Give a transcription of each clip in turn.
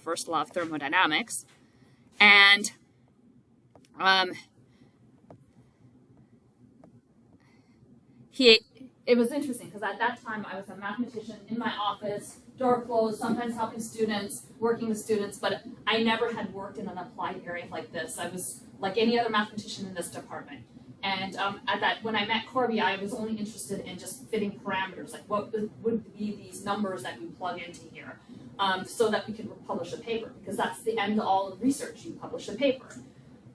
first law of thermodynamics. And it was interesting because at that time I was a mathematician in my office, door closed, sometimes helping students, working with students, but I never had worked in an applied area like this. I was like any other mathematician in this department. And when I met Corby, I was only interested in just fitting parameters, like what would be these numbers that we plug into here, so that we could publish a paper, because that's the end all of research, you publish a paper.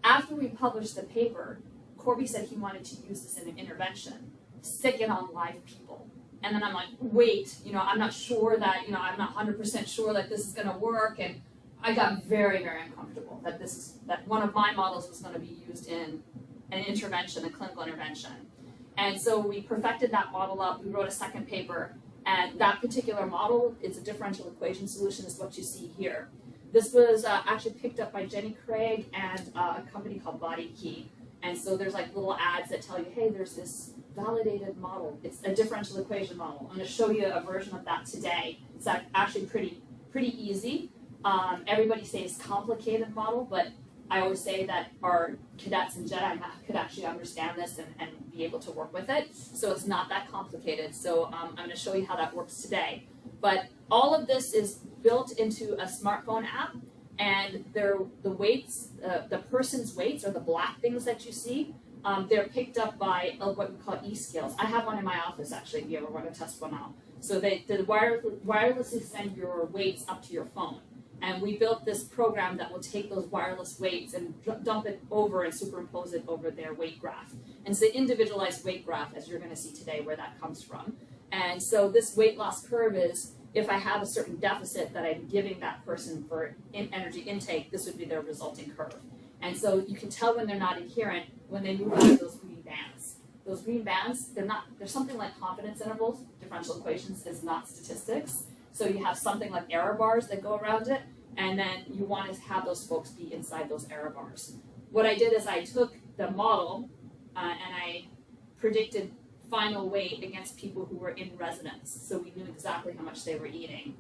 After we published the paper, Corby said he wanted to use this in an intervention, stick it on live people. And then I'm like, wait, I'm not sure that, I'm not 100% sure that this is going to work. And I got very, very uncomfortable that one of my models was going to be used in an intervention, a clinical intervention. And so we perfected that model up. We wrote a second paper. And that particular model, it's a differential equation solution, is what you see here. This was actually picked up by Jenny Craig and a company called Body Key. And so there's like little ads that tell you, hey, there's this validated model. It's a differential equation model. I'm going to show you a version of that today. It's actually pretty easy. Everybody says complicated model, but I always say that our cadets and Jedi could actually understand this and be able to work with it. So it's not that complicated. So I'm going to show you how that works today. But all of this is built into a smartphone app, and the weights, the person's weights, or the black things that you see, they're picked up by what we call e-scales. I have one in my office, actually, if you ever want to test one out. So they wirelessly send your weights up to your phone. And we built this program that will take those wireless weights and dump it over and superimpose it over their weight graph. And it's an individualized weight graph, as you're going to see today, where that comes from. And so this weight loss curve is, if I have a certain deficit that I'm giving that person for energy intake, this would be their resulting curve. And so you can tell when they're not adherent when they move out of those green bands. Those green bands, they're something like confidence intervals. Differential equations is not statistics. So you have something like error bars that go around it, and then you want to have those folks be inside those error bars. What I did is I took the model and I predicted final weight against people who were in residence, so we knew exactly how much they were eating.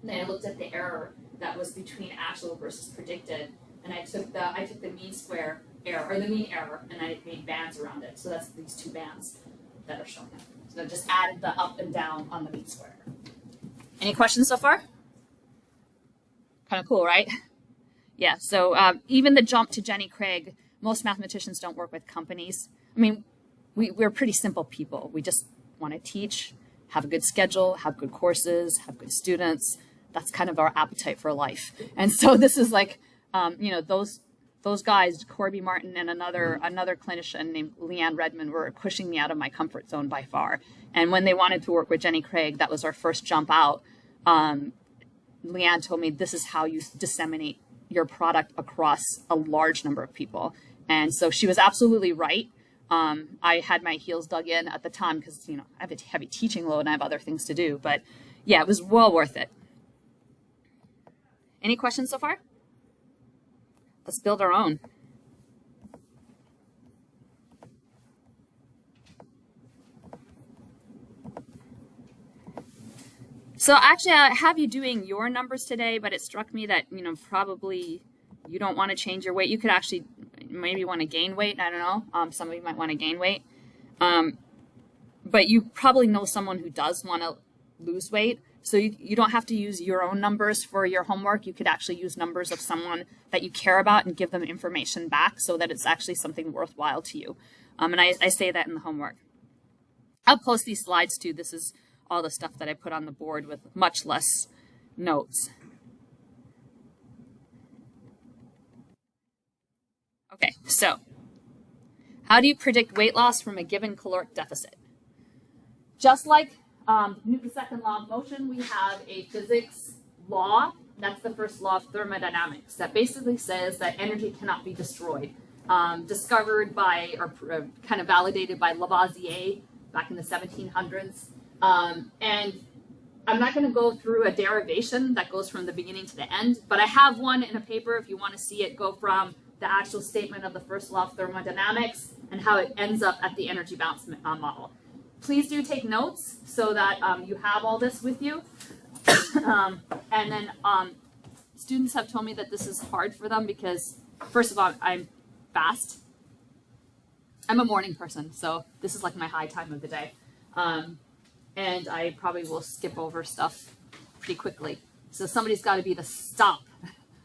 And then I looked at the error that was between actual versus predicted, and I took the mean square error, or the mean error, and I made bands around it. So that's these two bands that are shown here. So I just added the up and down on the mean square. Any questions so far? Kind of cool, right? Yeah, so even the jump to Jenny Craig, most mathematicians don't work with companies. I mean, we're pretty simple people. We just want to teach, have a good schedule, have good courses, have good students. That's kind of our appetite for life. And so this is like, those guys, Corby Martin and another clinician named Leanne Redmond, were pushing me out of my comfort zone by far. And when they wanted to work with Jenny Craig, that was our first jump out. Leanne told me, this is how you disseminate your product across a large number of people. And so she was absolutely right. I had my heels dug in at the time because, I have a heavy teaching load and I have other things to do. But yeah, it was well worth it. Any questions so far? Let's build our own. So actually, I have you doing your numbers today, but it struck me that, probably you don't want to change your weight. You could actually maybe want to gain weight. I don't know. Some of you might want to gain weight. But you probably know someone who does want to lose weight. So you don't have to use your own numbers for your homework. You could actually use numbers of someone that you care about and give them information back so that it's actually something worthwhile to you. And I say that in the homework. I'll post these slides too. This is all the stuff that I put on the board with much less notes. Okay, so how do you predict weight loss from a given caloric deficit? Just like Newton's second law of motion, we have a physics law. That's the first law of thermodynamics that basically says that energy cannot be destroyed. Discovered by, or kind of validated by Lavoisier back in the 1700s. And I'm not going to go through a derivation that goes from the beginning to the end, but I have one in a paper if you want to see it go from the actual statement of the first law of thermodynamics and how it ends up at the energy balance model. Please do take notes so that you have all this with you. And then students have told me that this is hard for them because, first of all, I'm fast. I'm a morning person, so this is like my high time of the day. And I probably will skip over stuff pretty quickly. So somebody's got to be the stop.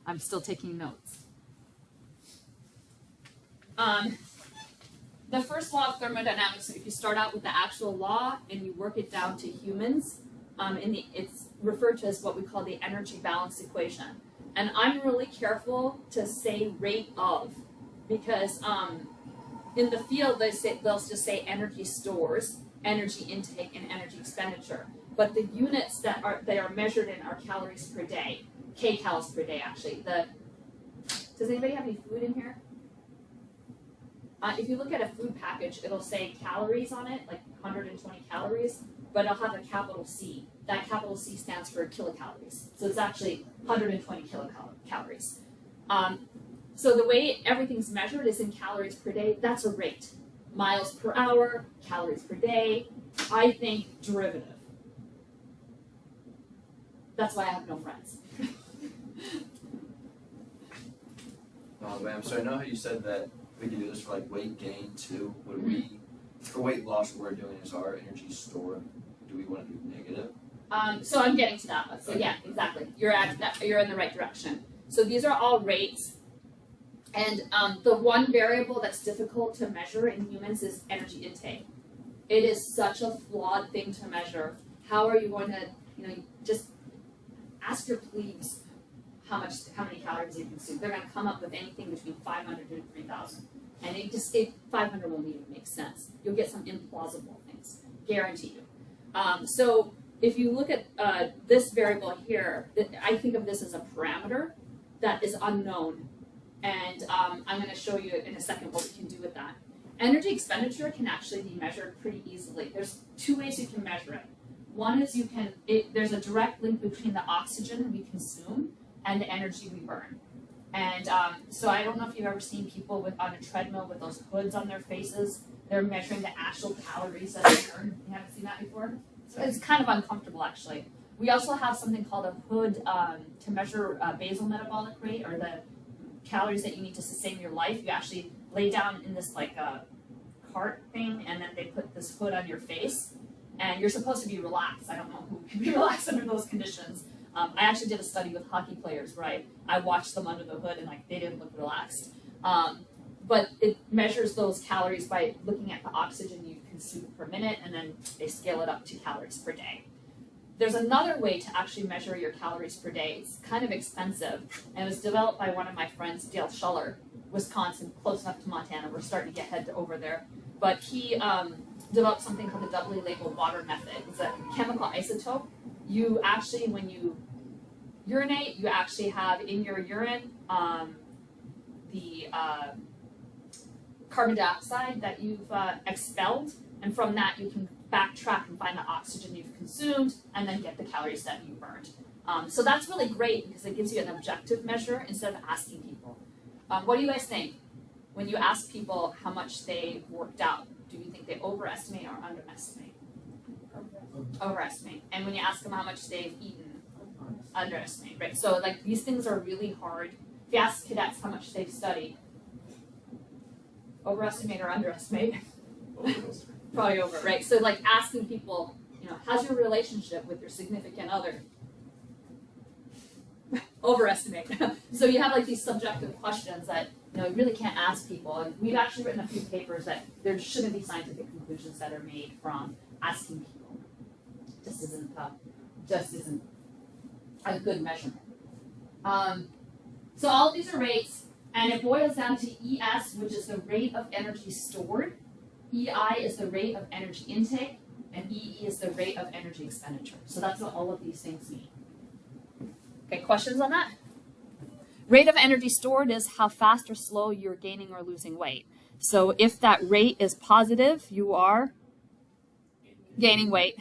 I'm still taking notes. The first law of thermodynamics, if you start out with the actual law and you work it down to humans, it's referred to as what we call the energy balance equation. And I'm really careful to say rate of, because in the field they'll just say energy stores, energy intake, and energy expenditure. But the units that are measured in are calories per day, kcals per day actually. Does anybody have any food in here? If you look at a food package, it'll say calories on it, like 120 calories, but it'll have a capital C. That capital C stands for kilocalories. So it's actually 120 kilocalories. So the way everything's measured is in calories per day. That's a rate. Miles per hour, calories per day. I think derivative. That's why I have no friends. Ma'am, so I know how you said that we can do this for like weight gain too. Would we, for weight loss, what we're doing is our energy stored. Do we want to do negative? So I'm getting to that. So yeah, exactly. You're in the right direction. So these are all rates. And the one variable that's difficult to measure in humans is energy intake. It is such a flawed thing to measure. How are you going to, just ask your plebes how many calories you consume. They're going to come up with anything between 500 to 3,000. And 500 won't even make sense. You'll get some implausible things, guarantee you. So if you look at this variable here, I think of this as a parameter that is unknown. And I'm going to show you in a second what we can do with that. Energy expenditure can actually be measured pretty easily. There's two ways you can measure it. One is there's a direct link between the oxygen we consume and the energy we burn. And so I don't know if you've ever seen people on a treadmill with those hoods on their faces. They're measuring the actual calories that they burn. You haven't seen that before? So it's kind of uncomfortable, actually. We also have something called a hood to measure basal metabolic rate, or the calories that you need to sustain your life. You actually lay down in this cart thing, and then they put this hood on your face, and you're supposed to be relaxed. I don't know who can be relaxed under those conditions. I actually did a study with hockey players where I watched them under the hood, and they didn't look relaxed. But it measures those calories by looking at the oxygen you consume per minute, and then they scale it up to calories per day. There's another way to actually measure your calories per day. It's kind of expensive, and it was developed by one of my friends, Dale Schuller, Wisconsin, close enough to Montana. We're starting to head over there. But he developed something called the doubly labeled water method. It's a chemical isotope. You actually, when you urinate, you actually have in your urine the carbon dioxide that you've expelled, and from that you can backtrack and find the oxygen you've consumed and then get the calories that you burned. So that's really great because it gives you an objective measure instead of asking people. What do you guys think? When you ask people how much they worked out, do you think they overestimate or underestimate? Overestimate. And when you ask them how much they've eaten, underestimate, right? So these things are really hard. If you ask cadets how much they've studied, overestimate or underestimate? Probably over, right? So asking people, how's your relationship with your significant other? Overestimate. So you have these subjective questions that you really can't ask people. And we've actually written a few papers that there shouldn't be scientific conclusions that are made from asking people. Just isn't a good measurement. So all of these are rates, and it boils down to ES, which is the rate of energy stored. EI is the rate of energy intake, and EE is the rate of energy expenditure. So that's what all of these things mean. Okay, questions on that? Rate of energy stored is how fast or slow you're gaining or losing weight. So if that rate is positive, you are gaining weight.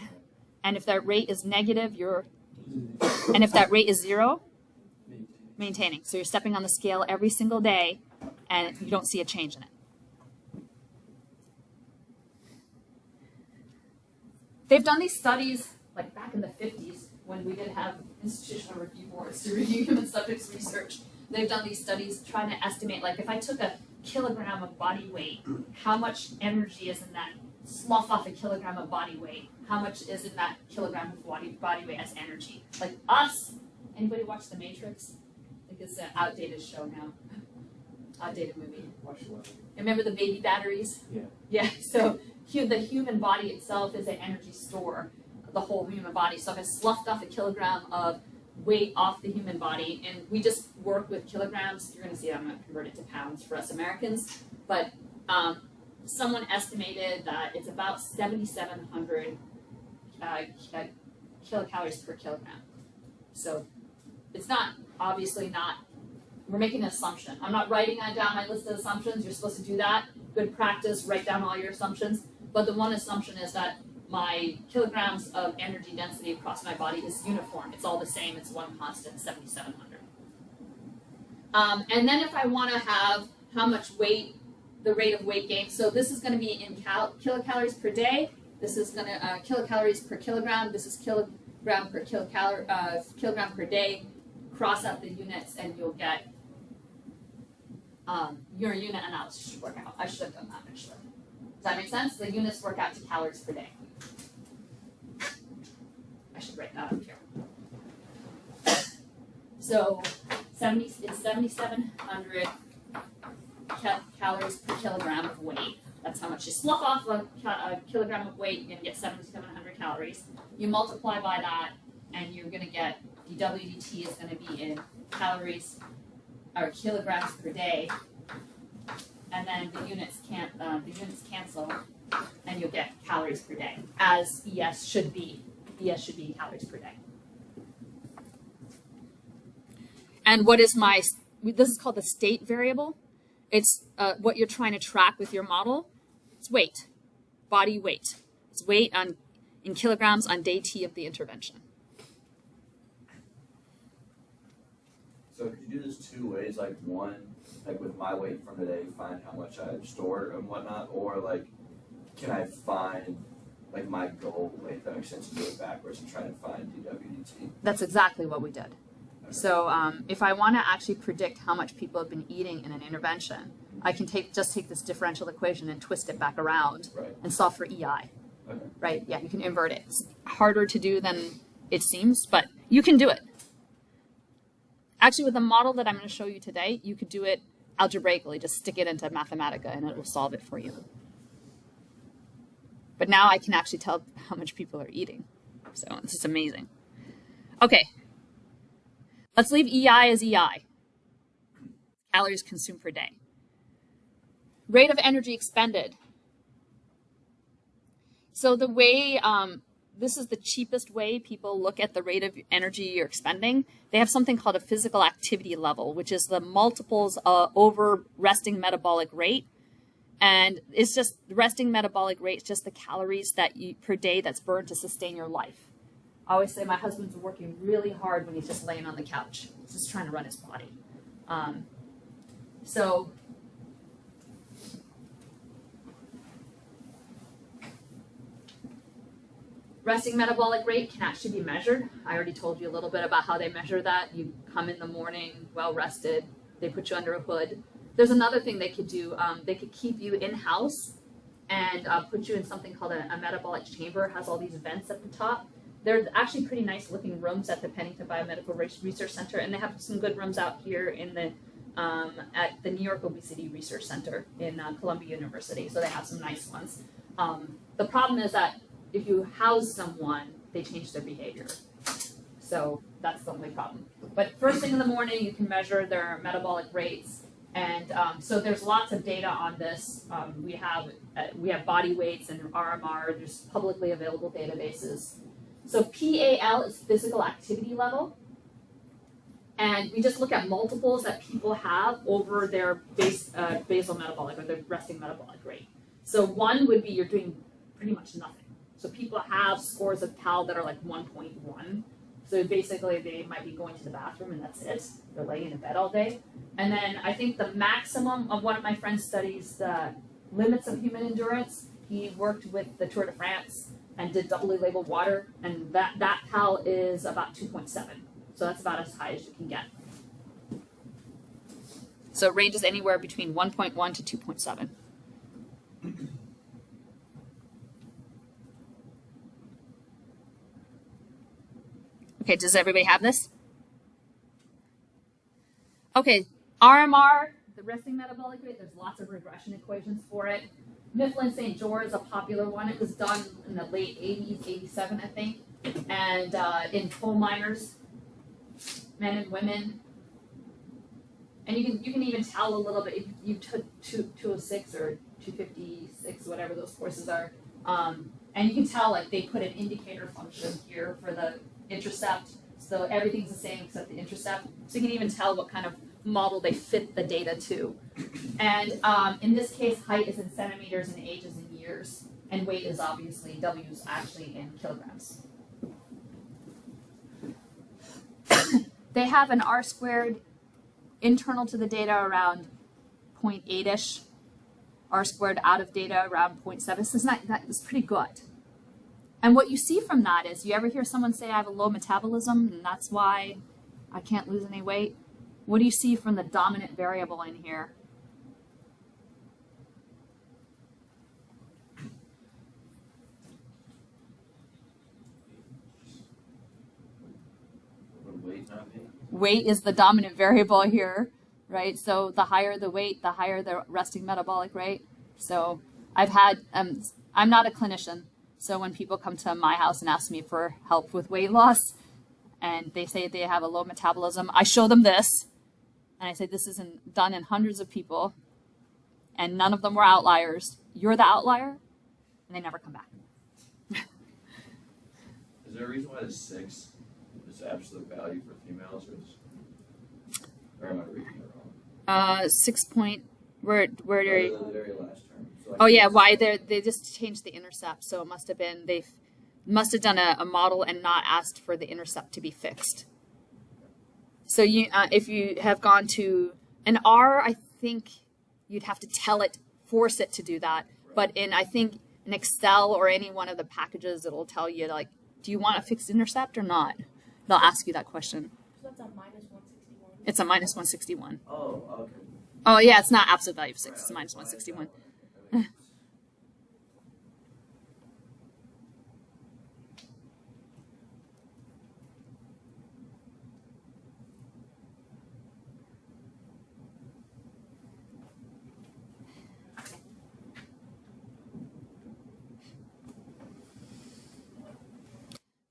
And if that rate is negative, and if that rate is 0, maintaining. So you're stepping on the scale every single day, and you don't see a change in it. They've done these studies back in the 50s when we didn't have institutional review boards to review human subjects research. They've done these studies trying to estimate, like, if I took a kilogram of body weight, how much energy is in that, slough off a kilogram of body weight, how much is in that kilogram of body weight as energy? Like us, anybody watch The Matrix? I think it's an outdated show now. Outdated movie. Remember the baby batteries? Yeah. Yeah, so the human body itself is an energy store, the whole human body. So if I sloughed off a kilogram of weight off the human body, and we just work with kilograms, you're gonna see I'm gonna convert it to pounds for us Americans, but someone estimated that it's about 7,700 kilocalories per kilogram. So it's not, obviously not, we're making an assumption. I'm not writing down my list of assumptions. You're supposed to do that. Good practice, write down all your assumptions. But the one assumption is that my kilograms of energy density across my body is uniform. It's all the same. It's one constant, 7,700. And then if I want to have how much weight, the rate of weight gain. So this is going to be in kilocalories per day. This is going to kilocalories per kilogram. This is kilogram per kilogram per day. Cross out the units, and you'll get your unit analysis should work out. I should have done that actually. Does that make sense? The units work out to calories per day. I should write that up here. So it's 7,700 calories per kilogram of weight. That's how much you slough off a kilogram of weight. You're going to get 7,700 calories. You multiply by that, and you're going to get dWdt is going to be in calories or kilograms per day, and then the units cancel, and you'll get calories per day, as ES should be. ES should be calories per day. And what is this is called the state variable. It's what you're trying to track with your model. It's weight, body weight. It's weight in kilograms on day T of the intervention. So could you do this two ways? Like one, like with my weight from today, find how much I've stored and whatnot, or like, can I find like my goal weight? That makes sense to do it backwards and try to find dWdt. That's exactly what we did. Okay. So if I want to actually predict how much people have been eating in an intervention, I can just take this differential equation and twist it back around and solve for EI. Okay. Right? Yeah, you can invert it. It's harder to do than it seems, but you can do it. Actually, with the model that I'm going to show you today, you could do it algebraically. Just stick it into Mathematica and it will solve it for you. But now I can actually tell how much people are eating. So this is amazing. Okay. Let's leave EI as EI. Calories consumed per day. Rate of energy expended. So the way, this is the cheapest way people look at the rate of energy you're expending. They have something called a physical activity level, which is the multiples over resting metabolic rate. And it's just the resting metabolic rate is just the calories that per day that's burned to sustain your life. I always say my husband's working really hard when he's just laying on the couch. He's just trying to run his body. So resting metabolic rate can actually be measured. I already told you a little bit about how they measure that. You come in the morning well rested. They put you under a hood. There's another thing they could do. They could keep you in-house and put you in something called a metabolic chamber. It has all these vents at the top. They're actually pretty nice looking rooms at the Pennington Biomedical Research Center, and they have some good rooms out here in the at the New York Obesity Research Center in Columbia University. So they have some nice ones. The problem is that if you house someone, they change their behavior. So that's the only problem. But first thing in the morning, you can measure their metabolic rates. And so there's lots of data on this. We have body weights and RMR. There's publicly available databases. So PAL is physical activity level. And we just look at multiples that people have over their basal metabolic or their resting metabolic rate. So 1 would be you're doing pretty much nothing. So people have scores of PAL that are like 1.1. So basically they might be going to the bathroom and that's it. They're laying in bed all day. And then I think the maximum of one of my friends studies the limits of human endurance. He worked with the Tour de France and did doubly labeled water. And that PAL is about 2.7. So that's about as high as you can get. So it ranges anywhere between 1.1 to 2.7. Okay, does everybody have this? Okay, RMR, the resting metabolic rate, there's lots of regression equations for it. Mifflin St. George is a popular one. It was done in the late 80s, 87, I think, and in coal miners, men and women. And you can even tell a little bit if you took 206 or 256, whatever those courses are. And you can tell like they put an indicator function here for the intercept. So everything's the same except the intercept. So you can even tell what kind of model they fit the data to. And in this case, height is in centimeters and age is in years. And weight is obviously, W is actually in kilograms. They have an R squared internal to the data around 0.8-ish. R squared out of data around 0.7. So it's pretty good. And what you see from that is, you ever hear someone say, I have a low metabolism, and that's why I can't lose any weight? What do you see from the dominant variable in here? Weight is the dominant variable here, right? So the higher the weight, the higher the resting metabolic rate. So I've had, I'm not a clinician, so when people come to my house and ask me for help with weight loss, and they say they have a low metabolism, I show them this, and I say this isn't done in hundreds of people, and none of them were outliers. You're the outlier, and they never come back. Is there a reason why the 6 is absolute value for females, or am I reading it wrong? 6 point, where are you? The very last term. So Oh yeah, why they just changed the intercept, so it must have been they must have done a model and not asked for the intercept to be fixed. So you if you have gone to an R, I think you'd have to tell it, force it to do that. But I think in Excel or any one of the packages, it'll tell you like, do you want a fixed intercept or not? They'll ask you that question. So that's a minus 161. It's a minus 161. Oh, okay. Oh yeah, it's not absolute value of 6. It's minus 161.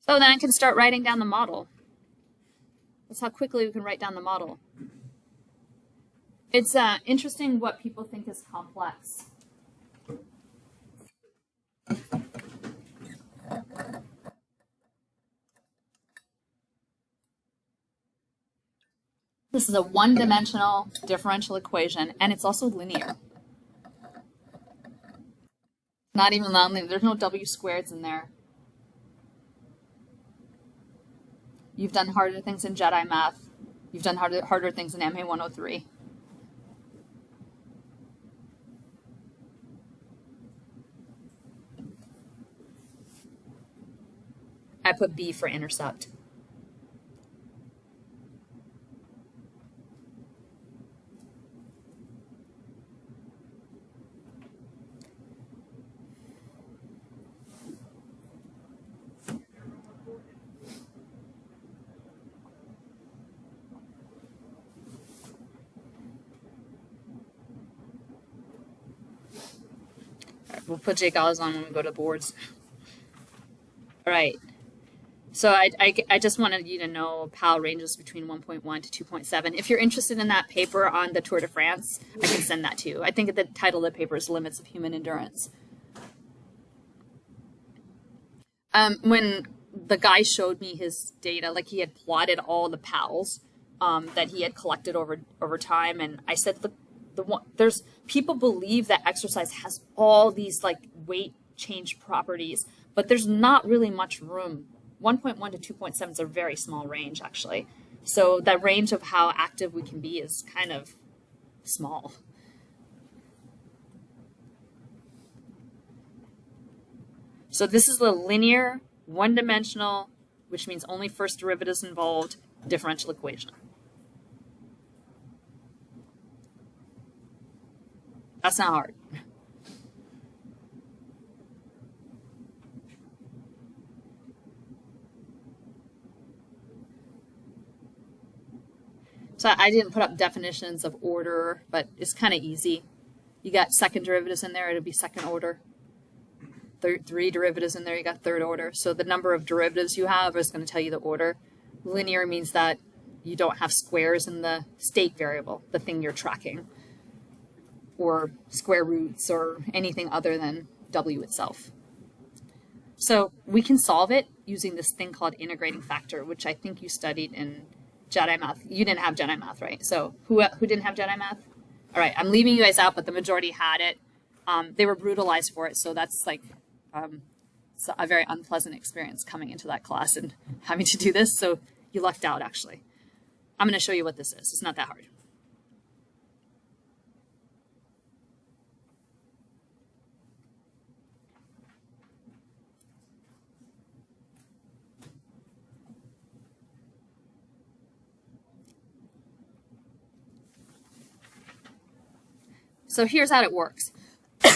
So then I can start writing down the model. That's how quickly we can write down the model. It's interesting what people think is complex. This is a one-dimensional differential equation, and it's also linear. Not even nonlinear. There's no W squareds in there. You've done harder things in Jedi math. You've done harder things in MA 103. I put B for intercept. We'll put JGALs on when we go to boards. All right. So I just wanted you to know PAL ranges between 1.1 to 2.7. If you're interested in that paper on the Tour de France, I can send that to you. I think the title of the paper is Limits of Human Endurance. When the guy showed me his data, like he had plotted all the PALs that he had collected over time, and I said, look, there's people believe that exercise has all these like weight change properties, but there's not really much room. 1.1 to 2.7 is a very small range, actually. So that range of how active we can be is kind of small. So this is the linear, one-dimensional, which means only first derivatives involved, differential equation. That's not hard. So I didn't put up definitions of order, but it's kind of easy. You got second derivatives in there, it'll be second order. Three derivatives in there, you got third order. So the number of derivatives you have is going to tell you the order. Linear means that you don't have squares in the state variable, the thing you're tracking, or square roots or anything other than W itself. So we can solve it using this thing called integrating factor, which I think you studied in Jedi Math. You didn't have Jedi Math, right? So who didn't have Jedi Math? All right, I'm leaving you guys out, but the majority had it. They were brutalized for it, so that's like it's a very unpleasant experience coming into that class and having to do this. So you lucked out, actually. I'm going to show you what this is. It's not that hard. So here's how it works. I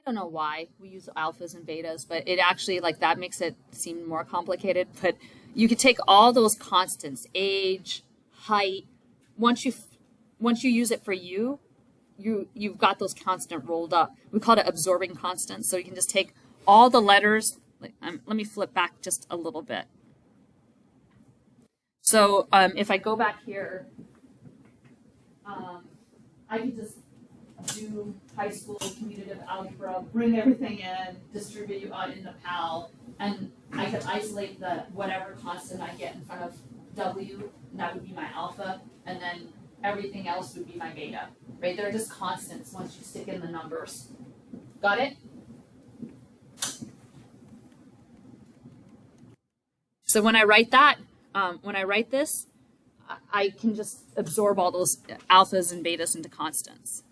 don't know why we use alphas and betas, but it actually, like, that makes it seem more complicated. But you could take all those constants, age, height. Once you use it for you've got those constant rolled up. We call it absorbing constants. So you can just take all the letters. Let me flip back just a little bit. So if I go back here, I can just do high school commutative algebra, bring everything in, distribute out in the PAL, and I can isolate the whatever constant I get in front of W, and that would be my alpha, and then everything else would be my beta, right? They're just constants once you stick in the numbers. Got it? So when I write that, when I write this, I can just absorb all those alphas and betas into constants.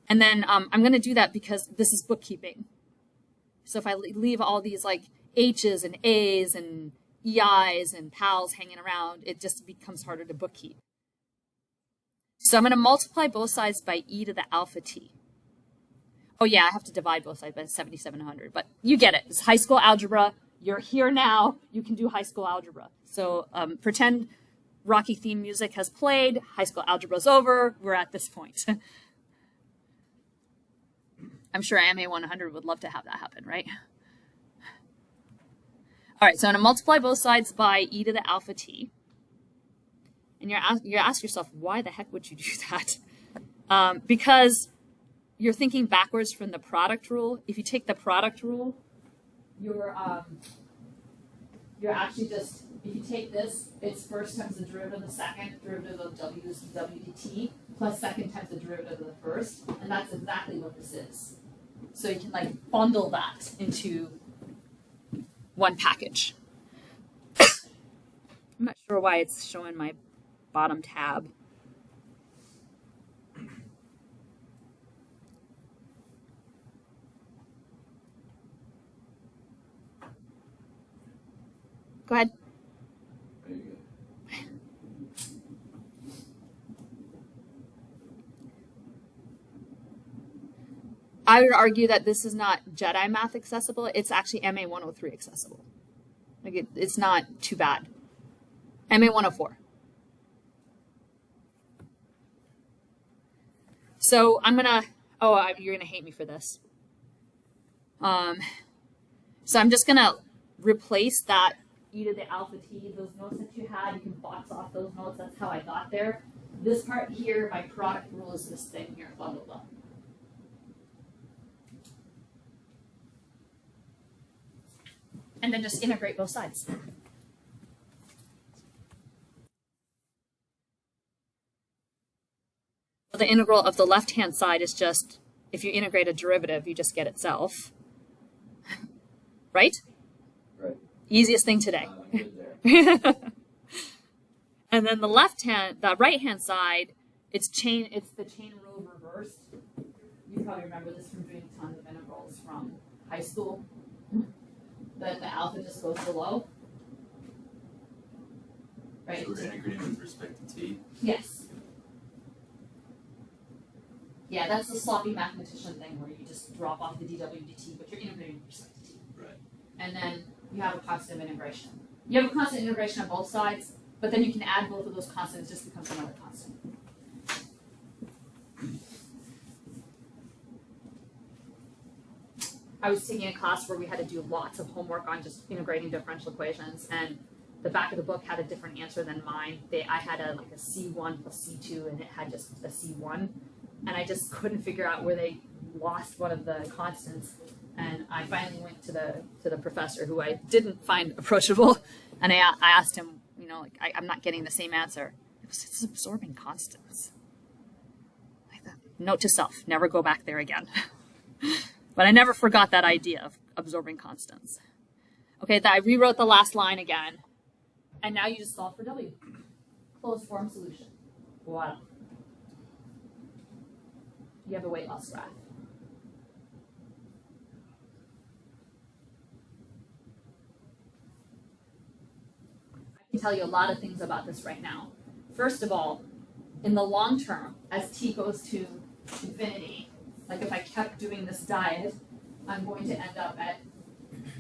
And then I'm going to do that because this is bookkeeping. So if I leave all these like H's and A's and EI's and PAL's hanging around, it just becomes harder to bookkeep. So I'm going to multiply both sides by e to the alpha t. Oh yeah, I have to divide both sides by 7,700, but you get it. It's high school algebra. You're here now. You can do high school algebra. So pretend Rocky theme music has played. High school algebra's over. We're at this point. I'm sure MA 100 would love to have that happen, right? All right, so I'm going to multiply both sides by e to the alpha t. And you ask yourself, why the heck would you do that? Because you're thinking backwards from the product rule. If you take the product rule, you're actually just, if you take this, it's first times the derivative of the second, derivative of w is w dt, plus second times the derivative of the first, and that's exactly what this is. So you can like bundle that into one package. I'm not sure why it's showing my bottom tab. Go ahead. There you go. I would argue that this is not Jedi Math accessible. It's actually MA 103 accessible. Like it's not too bad. MA 104. So I'm gonna. Oh, you're gonna hate me for this. So I'm just gonna replace that e to the alpha t. Those notes that you had, you can box off those notes. That's how I got there. This part here, my product rule is this thing here bundled up. And then just integrate both sides. Well, the integral of the left-hand side is just, if you integrate a derivative, you just get itself. Right? Right. Easiest thing today. I'm good there. And then the right-hand side, it's the chain rule reversed. You probably remember this from doing tons of integrals from high school. Then the alpha just goes below. right? So we're integrating with respect to t. Yes. Yeah, that's the sloppy mathematician thing where you just drop off the dw dt, but you're integrating with respect to t. Right. And then you have a constant of integration. You have a constant integration on both sides, but then you can add both of those constants, it just becomes another constant. I was taking a class where we had to do lots of homework on just integrating differential equations, and the back of the book had a different answer than mine. I had a C1 plus C2, and it had just a C1, and I just couldn't figure out where they lost one of the constants. And I finally went to the professor, who I didn't find approachable, and I asked him, I'm not getting the same answer. It's absorbing constants. Like that. Note to self: never go back there again. But I never forgot that idea of absorbing constants. Okay, I rewrote the last line again. And now you just solve for W. Closed form solution. Voila. You have a weight loss graph. I can tell you a lot of things about this right now. First of all, in the long term, as t goes to infinity, like if I kept doing this diet, I'm going to end up at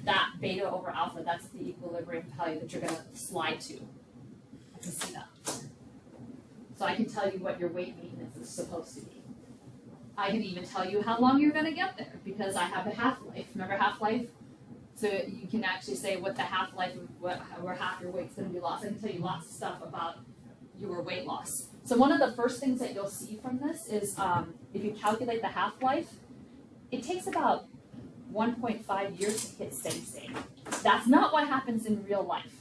that beta over alpha. That's the equilibrium value that you're going to slide to. I can see that. So I can tell you what your weight maintenance is supposed to be. I can even tell you how long you're going to get there, because I have a half-life. Remember half-life? So you can actually say what the half-life of where half your weight's going to be lost. I can tell you lots of stuff about your weight loss. So one of the first things that you'll see from this is if you calculate the half-life, it takes about 1.5 years to hit steady state. That's not what happens in real life.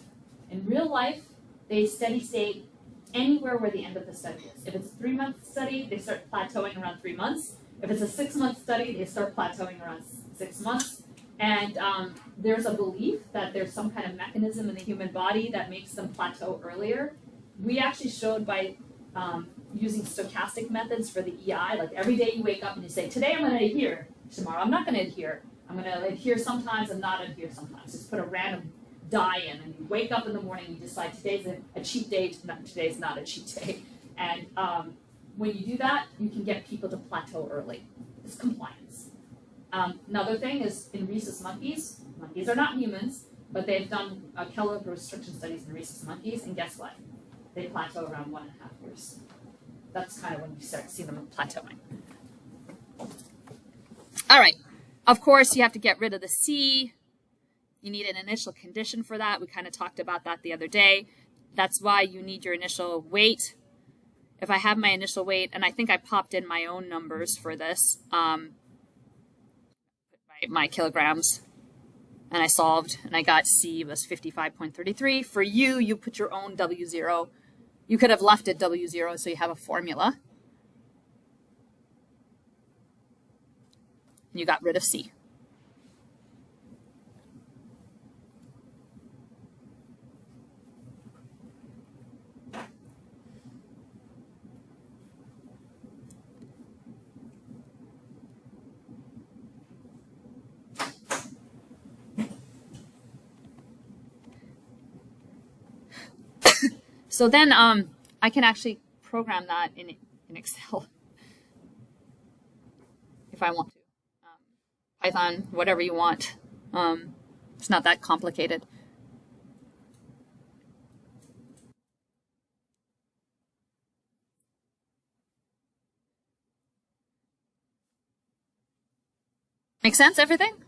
In real life, they steady state anywhere where the end of the study is. If it's a 3-month study, they start plateauing around 3 months. If it's a 6-month study, they start plateauing around 6 months. And there's a belief that there's some kind of mechanism in the human body that makes them plateau earlier. We actually showed by using stochastic methods for the EI, like every day you wake up and you say, today I'm going to adhere, tomorrow I'm not going to adhere. I'm going to adhere sometimes and not adhere sometimes. Just put a random die in, and you wake up in the morning and you decide today's a cheat day, today's not a cheat day. And when you do that, you can get people to plateau early. It's compliance. Another thing is in rhesus monkeys are not humans, but they've done caloric restriction studies in rhesus monkeys, and guess what? They plateau around 1.5 years. That's kind of when you start to see them plateauing. All right. Of course, you have to get rid of the C. You need an initial condition for that. We kind of talked about that the other day. That's why you need your initial weight. If I have my initial weight, and I think I popped in my own numbers for this, my kilograms, and I solved, and I got C was 55.33. For you, you put your own W0. You could have left it W0, so you have a formula. And you got rid of C. So then I can actually program that in Excel if I want to. Python, whatever you want. It's not that complicated. Make sense, everything?